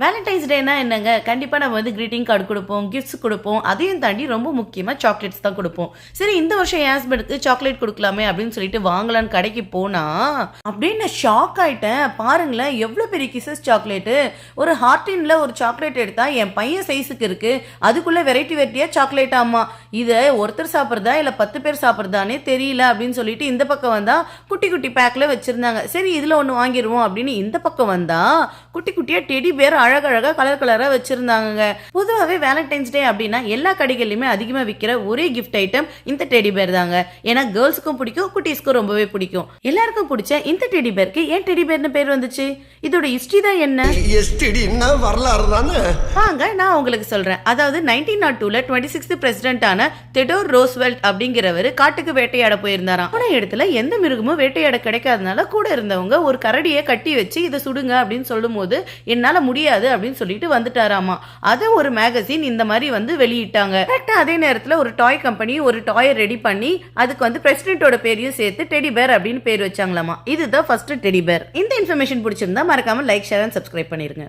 Valentine's டேனா என்னங்க? கண்டிப்பா நம்ம வந்து கிரீட்டிங் கார்டு குடுப்போம், கிஃப்ட்ஸ் குடுப்போம். அதையும் தாண்டி ரொம்ப முக்கியமா சாக்லேட்ஸ் தான் குடுப்போம். சரி இந்த வருஷம் என் ஹஸ்பண்டுக்கு சாக்லேட் குடுக்கலாமே அப்படின்னு சொல்லிட்டு வாங்கலான்னு கடைக்கு போனா, அப்படியே நான் ஷாக் ஆயிட்டேன். பாருங்களேன் எவ்ளோ பெரிய கிசஸ் சாக்லேட்டு. ஒரு ஹார்டின்ல ஒரு சாக்லேட் எடுத்தா என் பையன் சைஸுக்கு இருக்கு. அதுக்குள்ள வெரைட்டியா சாக்லேட்டாமா. இத ஒருத்தர் சாப்பிடுறதா இல்ல 10 பேர் சாப்பிடுறதானே தெரியல அப்படின்னு சொல்லிட்டு இந்த பக்கம் வந்தா குட்டி குட்டி பேக்ல வச்சிருந்தாங்க. சரி இதுல ஒண்ணு வாங்கிருவோம் அப்படின்னு இந்த பக்கம் வந்தா குட்டி குட்டியா டெடி பேர் அழகழகா கலர் கலரா வச்சிருந்தாங்க. பொதுவாகவே வேலண்டைன்ஸ் டே அப்படின்னா எல்லா கடைகள்லையுமே அதிகமா விற்கிற ஒரே கிஃப்ட் ஐட்டம் இந்த டெடி பேர் தாங்க. ஏன்னா கேர்ள்ஸுக்கும் பிடிக்கும், குட்டீஸ்க்கும் ரொம்பவே பிடிக்கும். எல்லாருக்கும் பிடிச்ச இந்த டெடி பேருக்கு ஏன் டெடி பேர்னு பேர் வந்துச்சு? இதோட ஹிஸ்டரி தான் என்ன? வரலாறு தானே. வாங்க நான் உங்களுக்கு சொல்றேன். அதாவது 1902ல 26th பிரசிடென்டான தெடோர் ரோஸ்வெல்ட் அப்படிங்கிறவர் காட்டுக்கு வேட்டையாட போயிருந்தாராம். போன இடத்துல எந்த மிருகமும் வேட்டையாட கிடைக்காதனால கூட இருந்தவங்க ஒரு கரடியை கட்டி வச்சு இதை சுடுங்க அப்படின்னு சொல்லும் போது என்னால முடியாது அப்படின்னு சொல்லிட்டு வந்துட்டாராமா. அதை ஒரு மேகசின் இந்த மாதிரி வந்து வெளியிட்டாங்க. கரெக்டா அதே நேரத்தில் ஒரு டாய் கம்பெனி ஒரு டாயை ரெடி பண்ணி அதுக்கு வந்து பிரசிடென்ட்டோட பேரையும் சேர்த்து டெடி பேர் அப்படின்னு பேர் வச்சாங்களாமா. இதுதான் ஃபர்ஸ்ட் டெடி பேர். இந்த இன்ஃபர்மேஷன் பிடிச்சிருந்தா மறக்காம லைக், ஷேர் அண்ட் சப்ஸ்கிரைப் பண்ணிருங்க.